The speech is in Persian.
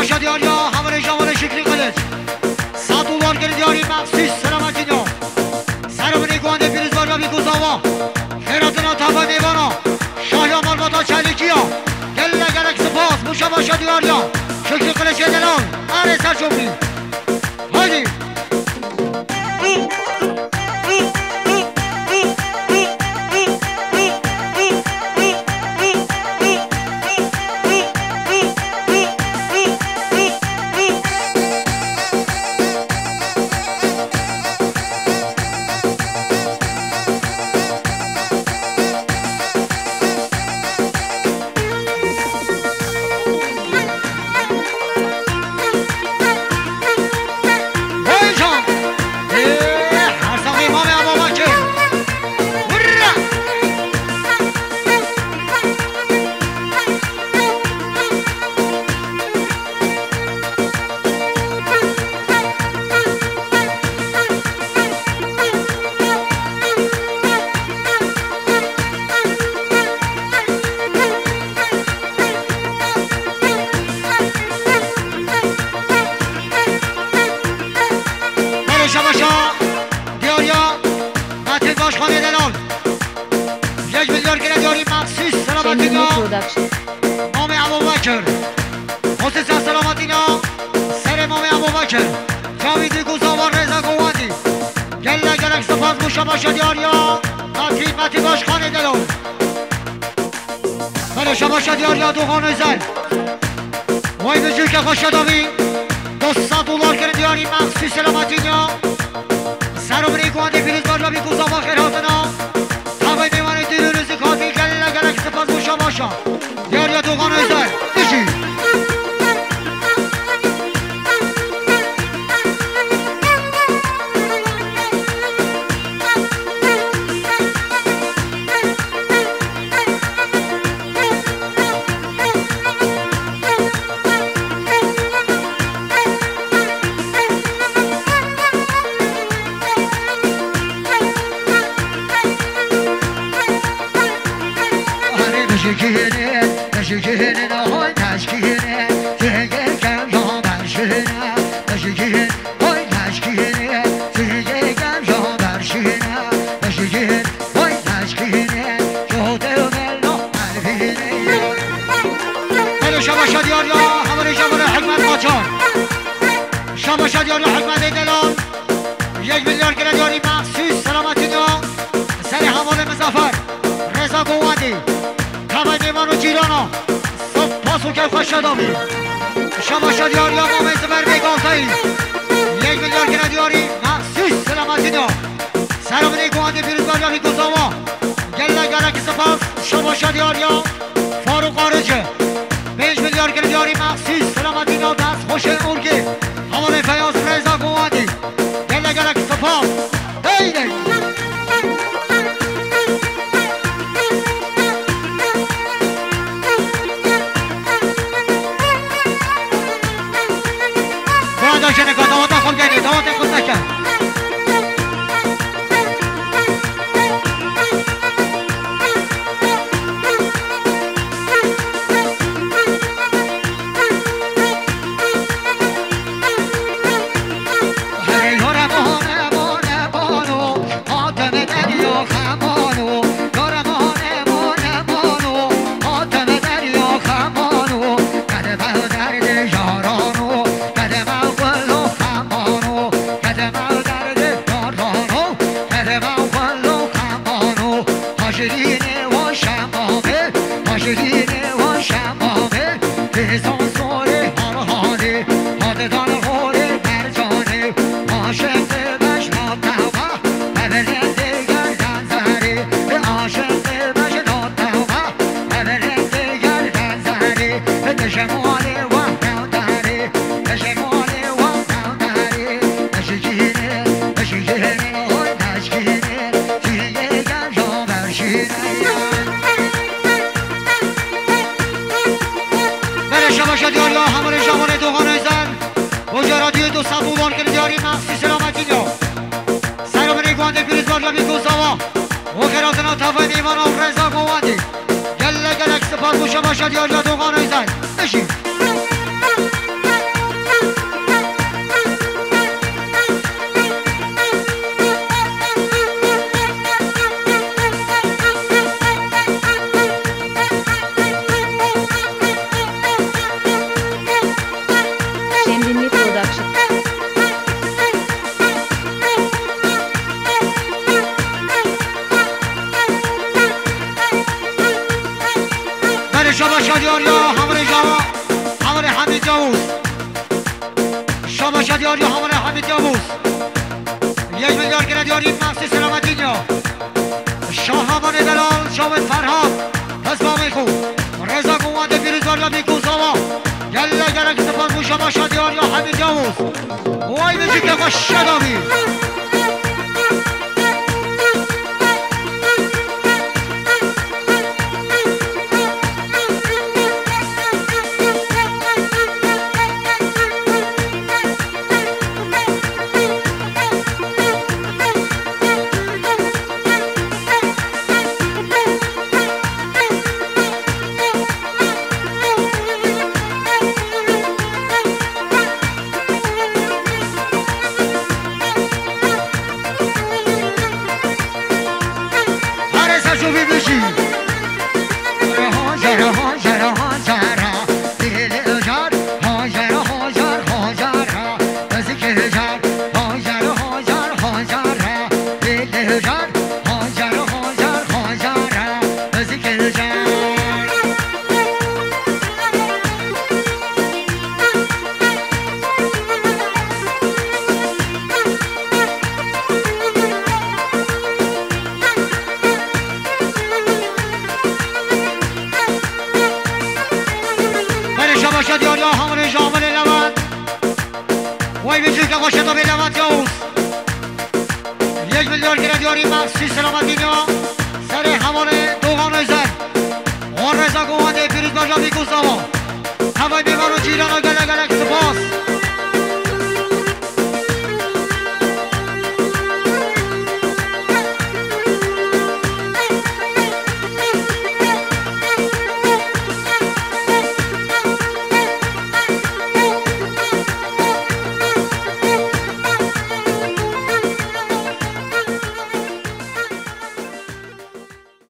باشد یاریا همه جوان شکلی قلج $100 گرد یاری مخصوص سلامتی نو سرمونی گوانده پیروز بارگا بی گوزاوا خیراتنا تابا میوانا شاهیا مالباتا چلیکیا گله گلک سپاس موشا باشد یاریا شکلی قلج دلال آره سر شمری هایدی مام ابوبکر حسین سلامتینا سر مام ابوبکر جاویدی گوزاوار رضا گوادی گله گلک سپاس موشا باشد یاریا متی باش خانه دلون بلوشا باشد یاریا دوغان زن وای بجوی که خوش داوی $200 کرد یاری مخصوص سلامتینا سر و بری گوادی پیروز بارجا بی گوزاوار خیراتنا تاقای میوانی دیرو روزی کافی گله گلک سپاس موشا باشد یاریا دوغان زن بشی تشکیه های تشکیه دیگه کم جا برشینه تشکیه های تشکیه دیگه کم جا برشینه تشکیه های تشکیه جوده و ملو الفینه بلو شما شد یاریا همه جوان حکمت قاچان شما شد یاریا حکمت دلان $1 میلیارد گرد یاری مخصوص سلامتی دو سر حوال مزافر رضا گوادی تبای دیوان و جیرانا پاسو که خوش شدامی شما شد یاریا مامن زبر بیگالتایی $1 میلیارد گرد یاری مخصوص سلامتی دو سرامنی گوادی پیروز بارجا بی گوزاوا گله گلک سپاس شما شد یاریا فاروق آرجه $5 میلیارد گرد یاری مخصوص سلامتی دو دست خوش اورگی حوال فیاض رضا گوادی گله گلک سپاس دیده داشتن که دوات خود گیری دوات خود نکن باشد یاری حامل حمید یابوس 1 میلیارد گره یاری محسی سلامتینیا شاهمان دلال جاوید فرهاد حزبامی خوب رضا قوانده پیروزواریا بیکوزاوا گله گله که سپاس موشا باشد یاری حمید یابوس وای میجی که خوش شدامی باشد یاریا همون جامل لوند وای بیجوی که باشد و به لوند یاوز 1 میلیارد گره دیاری محسی سلامتینیا سر همان دوغان زن آن رضا گوانده پیروز باشد بیکوزاوا هوای بیمار و جیران و گله گله سپاس